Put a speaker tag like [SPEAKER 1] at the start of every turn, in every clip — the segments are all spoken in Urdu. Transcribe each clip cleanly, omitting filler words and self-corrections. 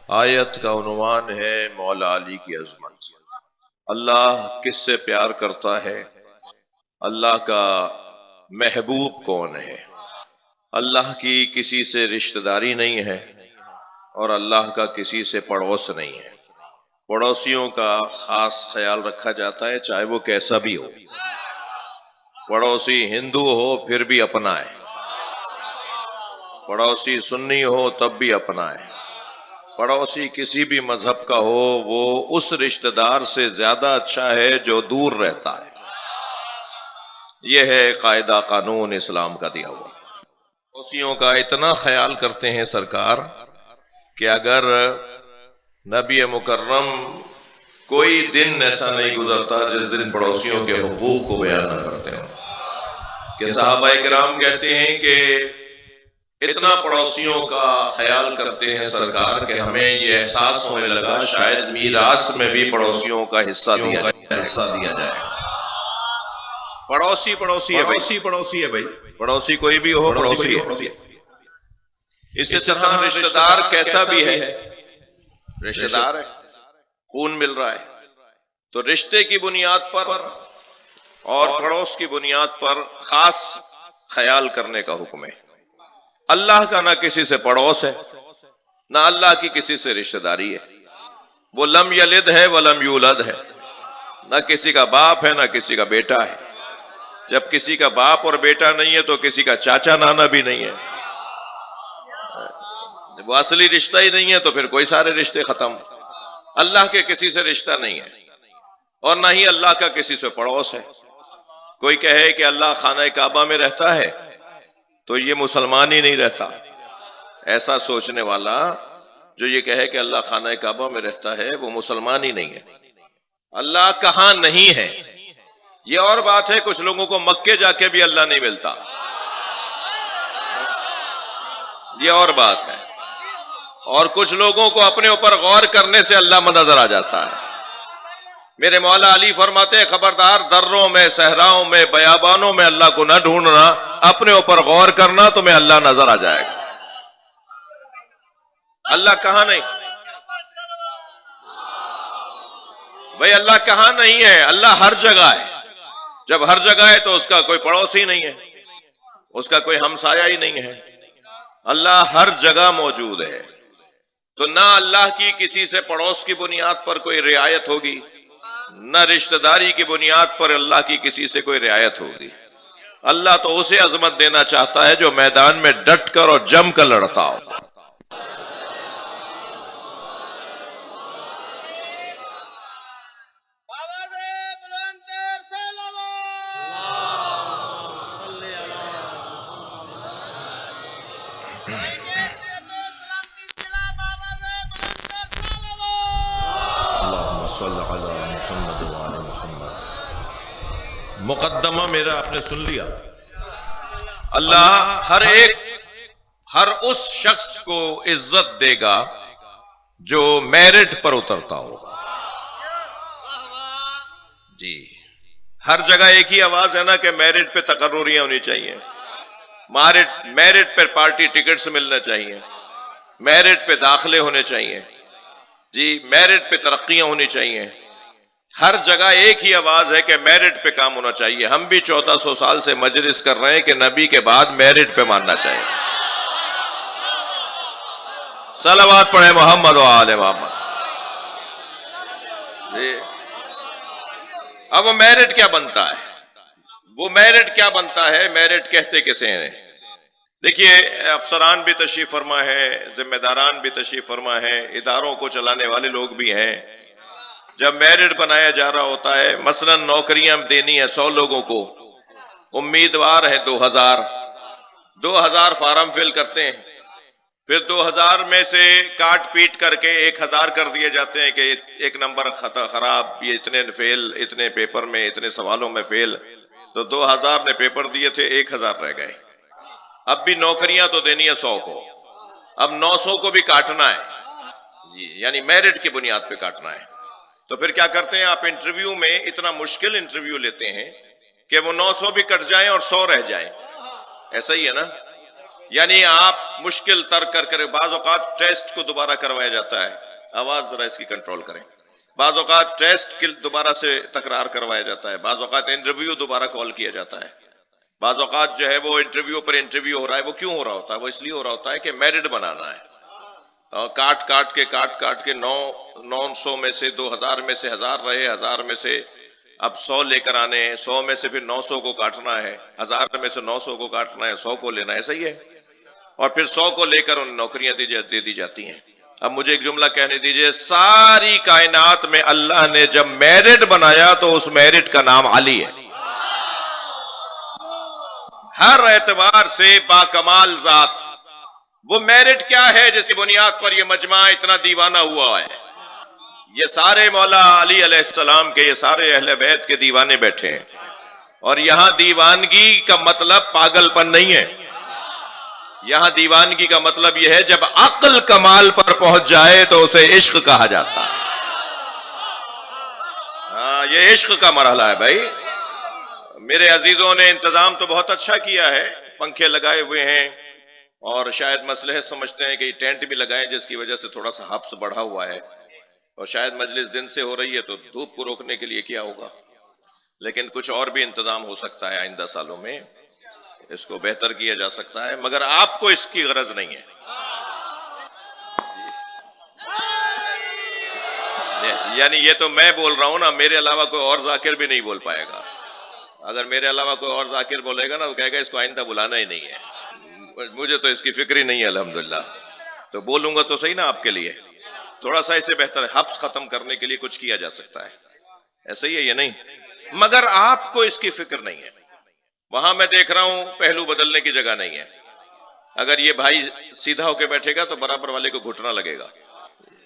[SPEAKER 1] آیت کا عنوان ہے مولا علی کی عظمت۔ اللہ کس سے پیار کرتا ہے؟ اللہ کا محبوب کون ہے؟ اللہ کی کسی سے رشتہ داری نہیں ہے اور اللہ کا کسی سے پڑوس نہیں ہے۔ پڑوسیوں کا خاص خیال رکھا جاتا ہے چاہے وہ کیسا بھی ہو۔ پڑوسی ہندو ہو پھر بھی اپنا ہے، پڑوسی سنی ہو تب بھی اپنا ہے، پڑوسی کسی بھی مذہب کا ہو وہ اس رشتہ دار سے زیادہ اچھا ہے جو دور رہتا ہے۔ یہ ہے قاعدہ قانون اسلام کا دیا ہوا۔ پڑوسیوں کا اتنا خیال کرتے ہیں سرکار کہ اگر نبی مکرم کوئی دن ایسا نہیں گزرتا جس دن پڑوسیوں کے حقوق کو بیان نہ کرتے ہو، کہ صحابہ کرام کہتے ہیں کہ اتنا پڑوسیوں کا خیال کرتے ہیں سرکار کہ ہمیں یہ احساس ہونے لگا شاید میراث میں بھی پڑوسیوں کا حصہ دیا جائے۔ پڑوسی پڑوسی ہے بھائی، پڑوسی کوئی بھی ہو پڑوسی ہے۔ اسی طرح رشتہ دار کیسا بھی ہے، رشتہ دار ہے، خون مل رہا ہے، تو رشتے کی بنیاد پر اور پڑوس کی بنیاد پر خاص خیال کرنے کا حکم ہے۔ اللہ کا نہ کسی سے پڑوس ہے، نہ اللہ کی کسی سے رشتہ داری ہے۔ وہ لم یلد ہے ولم یولد ہے، نہ کسی کا باپ ہے نہ کسی کا بیٹا ہے۔ جب کسی کا باپ اور بیٹا نہیں ہے تو کسی کا چاچا نانا بھی نہیں ہے۔ جب وہ اصلی رشتہ ہی نہیں ہے تو پھر کوئی سارے رشتے ختم۔ اللہ کے کسی سے رشتہ نہیں ہے اور نہ ہی اللہ کا کسی سے پڑوس ہے۔ کوئی کہے کہ اللہ خانہ کعبہ میں رہتا ہے تو یہ مسلمان ہی نہیں رہتا۔ ایسا سوچنے والا جو یہ کہے کہ اللہ خانہ کعبہ میں رہتا ہے وہ مسلمان ہی نہیں ہے۔ اللہ کہاں نہیں ہے یہ اور بات ہے، کچھ لوگوں کو مکے جا کے بھی اللہ نہیں ملتا، یہ اور بات ہے، اور کچھ لوگوں کو اپنے اوپر غور کرنے سے اللہ نظر آ جاتا ہے۔ میرے مولا علی فرماتے ہیں خبردار دروں میں صحراؤں میں بیابانوں میں اللہ کو نہ ڈھونڈنا، اپنے اوپر غور کرنا تمہیں اللہ نظر آ جائے گا۔ اللہ کہاں نہیں بھائی، اللہ کہاں نہیں ہے؟ اللہ ہر جگہ ہے۔ جب ہر جگہ ہے تو اس کا کوئی پڑوسی نہیں ہے، اس کا کوئی ہمسایہ ہی نہیں ہے۔ اللہ ہر جگہ موجود ہے، تو نہ اللہ کی کسی سے پڑوس کی بنیاد پر کوئی رعایت ہوگی، نہ رشتہ داری کی بنیاد پر اللہ کی کسی سے کوئی رعایت ہوگی۔ اللہ تو اسے عظمت دینا چاہتا ہے جو میدان میں ڈٹ کر اور جم کر لڑتا ہو۔ مقدمہ میرا آپ نے سن لیا۔ اللہ ہر اس شخص کو عزت دے گا جو میرٹ پر اترتا ہوگا۔ جی، ہر جگہ ایک ہی آواز ہے نا کہ میرٹ پہ تقرریاں ہونی چاہیے، میرٹ پہ پارٹی ٹکٹس ملنا چاہیے، میرٹ پہ داخلے ہونے چاہیے، جی میرٹ پہ ترقیاں ہونی چاہیے۔ ہر جگہ ایک ہی آواز ہے کہ میرٹ پہ کام ہونا چاہیے۔ ہم بھی 1400 سال سے مجلس کر رہے ہیں کہ نبی کے بعد میرٹ پہ ماننا چاہیے۔ صلوات پڑھیں محمد و آل محمد۔ جی، اب وہ میرٹ کیا بنتا ہے؟ میرٹ کہتے کسے ہیں؟ دیکھیے، افسران بھی تشریف فرما ہے، ذمہ داران بھی تشریف فرما ہے، اداروں کو چلانے والے لوگ بھی ہیں۔ جب میرٹ بنایا جا رہا ہوتا ہے، مثلا نوکریاں دینی ہے 100 لوگوں کو، امیدوار ہیں 2000 فارم فل کرتے ہیں، پھر 2000 میں سے کاٹ پیٹ کر کے 1000 کر دیے جاتے ہیں کہ ایک نمبر خراب، یہ اتنے فیل، اتنے پیپر میں اتنے سوالوں میں فیل، تو 2000 نے پیپر دیے تھے، 1000 رہ گئے۔ اب بھی نوکریاں تو دینی ہے 100 کو، اب 900 کو بھی کاٹنا ہے، یعنی میرٹ کی بنیاد پہ کاٹنا ہے۔ تو پھر کیا کرتے ہیں آپ؟ انٹرویو میں اتنا مشکل انٹرویو لیتے ہیں کہ وہ 900 بھی کٹ جائیں اور 100 رہ جائیں، ایسا ہی ہے نا؟ یعنی آپ مشکل ترک کر بعض اوقات ٹیسٹ کو دوبارہ کروایا جاتا ہے، آواز ذرا اس کی کنٹرول کریں، بعض اوقات ٹیسٹ دوبارہ سے تکرار کروایا جاتا ہے، بعض اوقات انٹرویو دوبارہ کال کیا جاتا ہے، بعض اوقات جو ہے وہ انٹرویو پر انٹرویو ہو رہا ہے، وہ کیوں ہو رہا ہوتا ہے؟ وہ اس لیے ہو رہا ہوتا ہے کہ میرٹ بنانا ہے، اور کاٹ کاٹ کے 900 میں سے 2000 میں سے 1000 رہے، 1000 میں سے اب 100 لے کر آنے ہیں، 100 میں سے پھر 900 کو کاٹنا ہے، 1000 میں سے 900 کو کاٹنا ہے، 100 کو لینا ہے، صحیح ہے، اور پھر 100 کو لے کر انہیں نوکریاں دے دی جاتی ہیں۔ اب مجھے ایک جملہ کہنے دیجئے، ساری کائنات میں اللہ نے جب میرٹ بنایا تو اس میرٹ کا نام علی ہے، ہر اعتبار سے باکمال ذات۔ وہ میرٹ کیا ہے جس کی بنیاد پر یہ مجمع اتنا دیوانہ ہوا ہے؟ یہ سارے مولا علی علیہ السلام کے، یہ سارے اہل بیت کے دیوانے بیٹھے ہیں، اور یہاں دیوانگی کا مطلب پاگل پن نہیں ہے، یہاں دیوانگی کا مطلب یہ ہے جب عقل کمال پر پہنچ جائے تو اسے عشق کہا جاتا ہے۔ ہاں، یہ عشق کا مرحلہ ہے بھائی۔ میرے عزیزوں نے انتظام تو بہت اچھا کیا ہے، پنکھے لگائے ہوئے ہیں، اور شاید مصلحت سمجھتے ہیں کہ یہ ٹینٹ بھی لگائیں جس کی وجہ سے تھوڑا سا حبس بڑھا ہوا ہے، اور شاید مجلس دن سے ہو رہی ہے تو دھوپ کو روکنے کے لیے کیا ہوگا، لیکن کچھ اور بھی انتظام ہو سکتا ہے آئندہ سالوں میں، اس کو بہتر کیا جا سکتا ہے، مگر آپ کو اس کی غرض نہیں ہے۔ یعنی یہ تو میں بول رہا ہوں نا، میرے علاوہ کوئی اور ذاکر بھی نہیں بول پائے گا۔ اگر میرے علاوہ کوئی اور ذاکر بولے گا نا تو کہے گا اس کو آئندہ بلانا ہی نہیں ہے، مجھے تو اس کی فکر ہی نہیں ہے الحمدللہ، تو بولوں گا تو صحیح نا آپ کے لیے، تھوڑا سا اسے بہتر ہے، حبس ختم کرنے کے لیے کچھ کیا جا سکتا ہے، ایسا ہی ہے یہ نہیں، مگر آپ کو اس کی فکر نہیں ہے۔ وہاں میں دیکھ رہا ہوں پہلو بدلنے کی جگہ نہیں ہے، اگر یہ بھائی سیدھا ہو کے بیٹھے گا تو برابر والے کو گھٹنا لگے گا،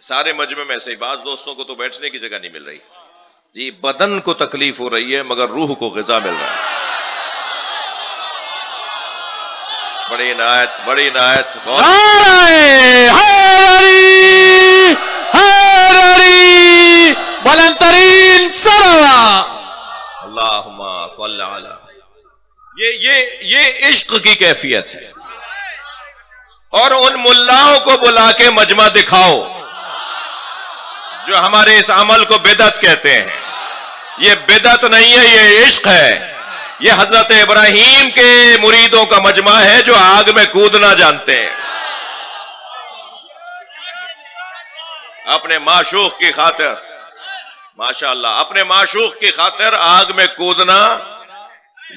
[SPEAKER 1] سارے مجمع میں سے بعض دوستوں کو تو بیٹھنے کی جگہ نہیں مل رہی، جی بدن کو تکلیف ہو رہی ہے مگر روح کو غذا مل رہا ہے۔ بڑی عنایت
[SPEAKER 2] حیدری بلند ترین صلوات۔
[SPEAKER 1] اللہم صل علی، یہ عشق کی کیفیت ہے، اور ان ملاؤں کو بلا کے مجمع دکھاؤ جو ہمارے اس عمل کو بدعت کہتے ہیں، یہ بدعت نہیں ہے، یہ عشق ہے، یہ حضرت ابراہیم کے مریدوں کا مجمع ہے جو آگ میں کودنا جانتے ہیں، اپنے معشوق کی خاطر، ماشاءاللہ اپنے معشوق کی خاطر آگ میں کودنا،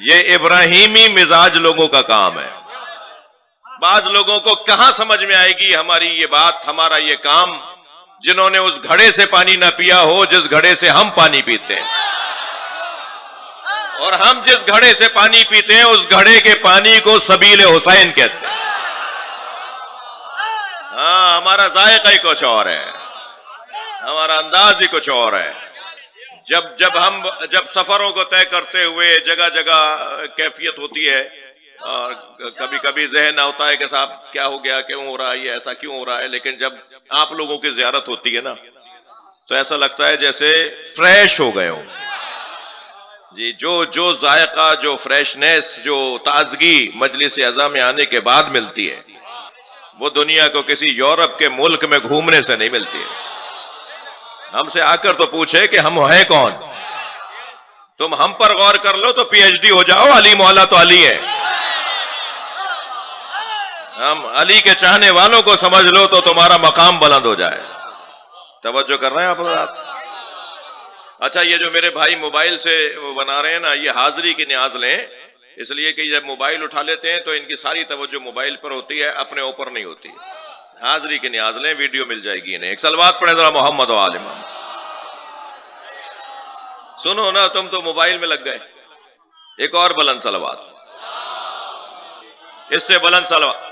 [SPEAKER 1] یہ ابراہیمی مزاج لوگوں کا کام ہے۔ بعض لوگوں کو کہاں سمجھ میں آئے گی ہماری یہ بات، ہمارا یہ کام، جنہوں نے اس گھڑے سے پانی نہ پیا ہو جس گھڑے سے ہم پانی پیتے ہیں، اور ہم جس گھڑے سے پانی پیتے ہیں اس گھڑے کے پانی کو سبیل حسین کہتے ہیں۔ ہاں، ہمارا ذائقہ ہی کچھ اور ہے، ہمارا انداز ہی کچھ اور ہے۔ جب سفروں کو طے کرتے ہوئے جگہ جگہ کیفیت ہوتی ہے، اور کبھی کبھی ذہن ہوتا ہے کہ صاحب کیا ہو گیا، کیوں ہو رہا ہے یہ، ایسا کیوں ہو رہا ہے، لیکن جب آپ لوگوں کی زیارت ہوتی ہے نا تو ایسا لگتا ہے جیسے فریش ہو گئے ہوں، جی جو ذائقہ، جو فریشنس، جو تازگی مجلس اعظم میں آنے کے بعد ملتی ہے وہ دنیا کو کسی یورپ کے ملک میں گھومنے سے نہیں ملتی ہے۔ ہم سے آ کر تو پوچھے کہ ہم ہیں کون، تم ہم پر غور کر لو تو پی ایچ ڈی ہو جاؤ، علی مولا تو علی ہے، ہم علی کے چاہنے والوں کو سمجھ لو تو تمہارا مقام بلند ہو جائے۔ توجہ کر رہے ہیں آپ حضرات؟ اچھا، یہ جو میرے بھائی موبائل سے بنا رہے ہیں نا، یہ حاضری کی نیاز لیں، اس لیے کہ جب موبائل اٹھا لیتے ہیں تو ان کی ساری توجہ موبائل پر ہوتی ہے، اپنے اوپر نہیں ہوتی، حاضری کی نیاز لیں، ویڈیو مل جائے گی انہیں۔ ایک صلوات پڑھیں ذرا محمد و آل محمد۔ سنو نا، تم تو موبائل میں لگ گئے، ایک اور بلند صلوات، اس سے بلند صلوات۔